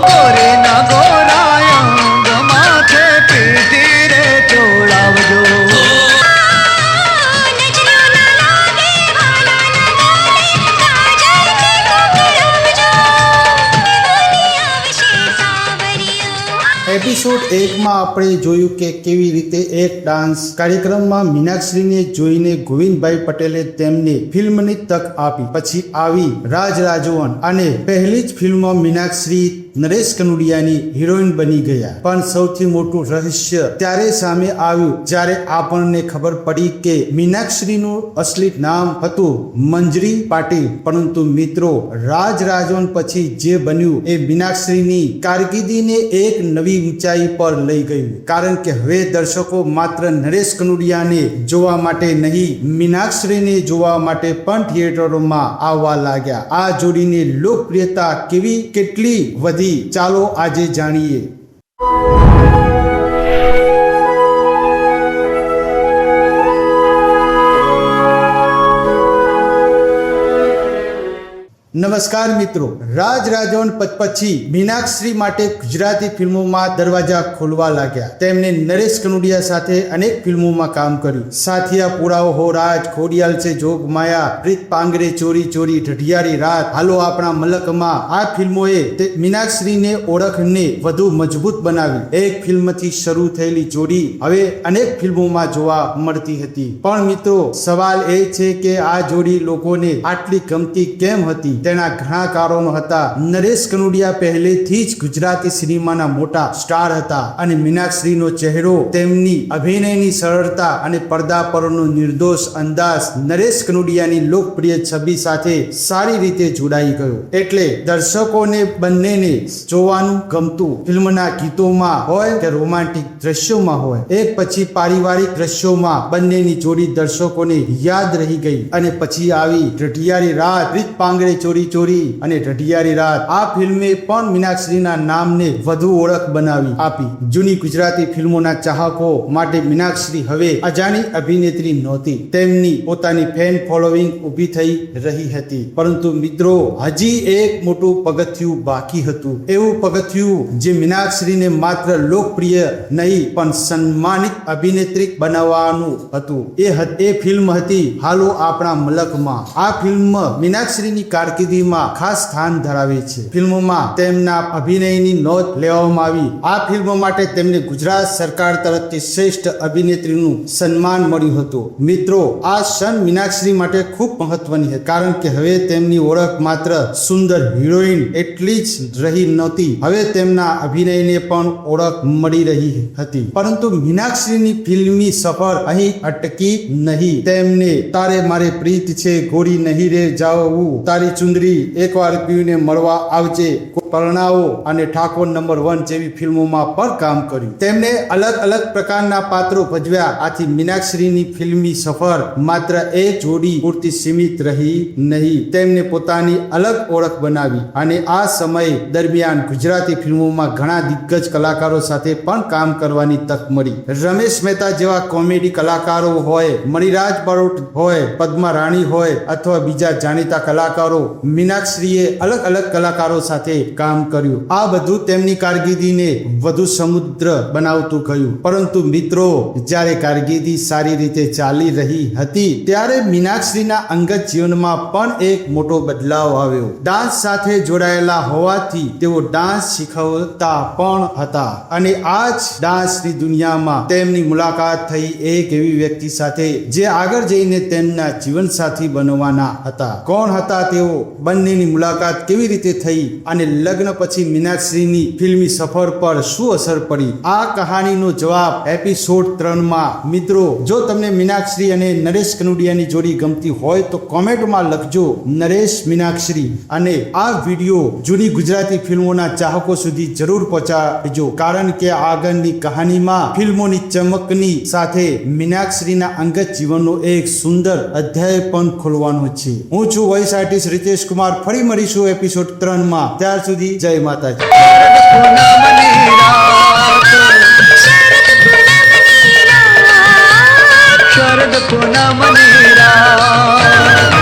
ગોરે ના ગોરાય અંગ માથે પીટી રે ચોળાવજો. એપિસોડ 1 માં આપણે જોયું કે કેવી રીતે એક ડાન્સ કાર્યક્રમમાં મીનાક્ષરીને જોઈને ગોવિંદભાઈ પટેલે તેમને ફિલ્મની તક આપી. પછી આવી રાજ રાજવન અને પહેલી જ ફિલ્મમાં મીનાક્ષરી નરેશ કનોડિયાની હિરોઈન બની ગયા. પણ સૌથી મોટું રહસ્ય ત્યારે સામે આવ્યું જ્યારે આપણને ખબર પડી કે મીનાક્ષરીનું અસલી નામ હતું મંજરી પાટીલ. પરંતુ મિત્રો, રાજ રાજવન પછી જે બન્યું એ મીનાક્ષરીની કારકિર્દીને એક નવી ઊંચાઈ પર લઈ ગયું. કારણ કે હવે દર્શકો માત્ર નરેશ કનોડિયાને જોવા માટે નહીં, મીનાક્ષરીને જોવા માટે પણ થિયેટરોમાં આવવા લાગ્યા. આ જોડીની લોકપ્રિયતા કેટલી વધી, ચાલો આજે જાણીએ. નમસ્કાર મિત્રો, રાજ રાજવન પછી મીનાક્ષરી માટે ગુજરાતી ફિલ્મોમાં દરવાજા ખોલવા લાગ્યા. તેમણે નરેશ કનોડિયા સાથે અનેક ફિલ્મોમાં કામ કર્યું. સાથિયા પુરાવો હો રાજ, ખોડિયાલ છે જોગ માયા, પ્રીત પાંગરે ચોરી ચોરી, ઢઢિયારી રાત, હાલો આપણા મલકમાં. આ ફિલ્મોએ મીનાક્ષરીને ઓળખને વધુ મજબૂત બનાવી. એક ફિલ્મથી શરૂ થયેલી જોડી હવે અનેક ફિલ્મોમાં જોવા મળતી હતી. પણ મિત્રો, સવાલ એ છે કે આ જોડી લોકોને આટલી ગમતી કેમ હતી? તેના ઘણા કારણો હતા. નરેશ કનોડિયા પહેલેથી જ ગુજરાતી સિનેમાના મોટા સ્ટાર હતા અને મીનાક્ષરીનો ચહેરો, તેમની અભિનયની સરળતા અને પડદા પરનો નિર્દોષ અંદાજ નરેશ કનોડિયાની લોકપ્રિય છબી સાથે સારી રીતે જોડાઈ ગયો. એટલે દર્શકોને બંનેને જોવાનું ગમતું. ફિલ્મના ગીતોમાં હોય કે રોમાન્ટિક દ્રશ્યોમાં હોય, એક પછી પારિવારિક દ્રશ્યોમાં બંનેની જોડી દર્શકોને યાદ રહી ગઈ. અને પછી આવી ઢઢિયારી રાત, પ્રીત પાંગરે ચોરી અને ઢઢિયારી રાત. આ ફિલ્મે પણ મીનાક્ષરીના નામને વધુ ઓળખ બનાવી આપી. જૂની ગુજરાતી ફિલ્મોના ચાહકો માટે મીનાક્ષરી હવે અજાણી અભિનેત્રી નહોતી. તેમની પોતાની ફેન ફોલોઈંગ ઊભી થઈ રહી હતી. પરંતુ મિત્રો, હજી એક મોટું પગથિયું બાકી હતું. એવું પગથિયું જે મીનાક્ષરીને માત્ર લોકપ્રિય નહીં પણ સન્માનિત અભિનેત્રી બનાવવાનું હતું. એ ફિલ્મ હતી હાલો આપણા મલકમાં. આ ફિલ્મ મીનાક્ષરીની કારકિર્દીમાં ખાસ સ્થાન ધરાવે છે. ફિલ્મમાં તેમના અભિનયની નોંધ લેવામાં આવી. આ ફિલ્મ માટે તેમને ગુજરાત સરકાર તરફથી શ્રેષ્ઠ અભિનેત્રીનું સન્માન મળ્યું હતું. મિત્રો, આ ક્ષણ મીનાક્ષરી માટે ખૂબ મહત્વની હતી. કારણ કે હવે તેમની ઓળખ માત્ર સુંદર હિરોઈન એટલી જ રહી નહોતી, હવે તેમના અભિનયને પણ ઓળખ મળી રહી હતી. પરંતુ મીનાક્ષરીની ફિલ્મી સફર અહીં અટકી નહીં. તેમને તારે મારે પ્રીત છે, ગોરી નહીં રે જાવું, તારી ચુંદરી, એકવાર પીને મળવા આવજે, પરણાવો અને ઠાકોર નંબર 1 જેવી ફિલ્મોમાં પણ કામ કર્યું. તેમણે અલગ અલગ પ્રકારના પાત્રો ભજવ્યા. આથી મીનાક્ષરીની ફિલ્મી સફર માત્ર એક જોડી પૂરતી સીમિત રહી નહીં, તેમને પોતાની અલગ ઓળખ બનાવી. અને આ સમય દરમિયાન ગુજરાતી ફિલ્મોમાં ઘણા દિગ્ગજ કલાકારો સાથે પણ કામ કરવાની તક મળી. રમેશ મહેતા જેવા કોમેડી કલાકારો હોય, મણિરાજ બારોટ હોય, પદ્મા રાણી હોય અથવા બીજા જાણીતા કલાકારો, મીનાક્ષરીએ અલગ અલગ કલાકારો સાથે કામ કર્યું. આ બધું તેમની કારકિર્દીને વધુ સમૃદ્ધ બનાવતું ગયું. પરંતુ મિત્રો, જ્યારે કારકિર્દી સારી રીતે ચાલી રહી હતી ત્યારે મીનાક્ષરીના અંગત જીવનમાં પણ એક મોટો બદલાવ આવ્યો. ડાન્સ સાથે જોડાયેલા હોવાથી તેઓ ડાન્સ શીખવતા પણ હતા. અને આ જ ડાન્સની દુનિયામાં તેમની મુલાકાત થઈ એક એવી વ્યક્તિ સાથે જે આગળ જઈને તેમના જીવનસાથી બનવાના હતા. કોણ હતા તેઓ? બંનેની મુલાકાત કેવી રીતે થઈ અને લગ્ન પછી મીનાક્ષરીની ફિલ્મી સફર પર શું અસર પડી? આ કહાનીનો જવાબ એપિસોડ 3 માં. મિત્રો, જો તમને મીનાક્ષરી અને નરેશ કનોડિયાની જોડી ગમતી હોય તો કોમેન્ટમાં લખજો નરેશ મીનાક્ષરી. અને આ વિડીયો જૂની ગુજરાતી ફિલ્મોના ચાહકો સુધી જરૂર પહોંચાડજો. કારણ કે આગળની કહાનીમાં ફિલ્મોની ચમકની સાથે મીનાક્ષરીના અંગત જીવનનો એક સુંદર અધ્યાય પણ ખોલવાનો છે. હું છું વોઇસ આર્ટિસ્ટ રીતેશ કુમાર. ફરી મળીશું એપિસોડ 3 માં. ત્યાર સુધી જય માતાજી. શરદ પૂનમની રાત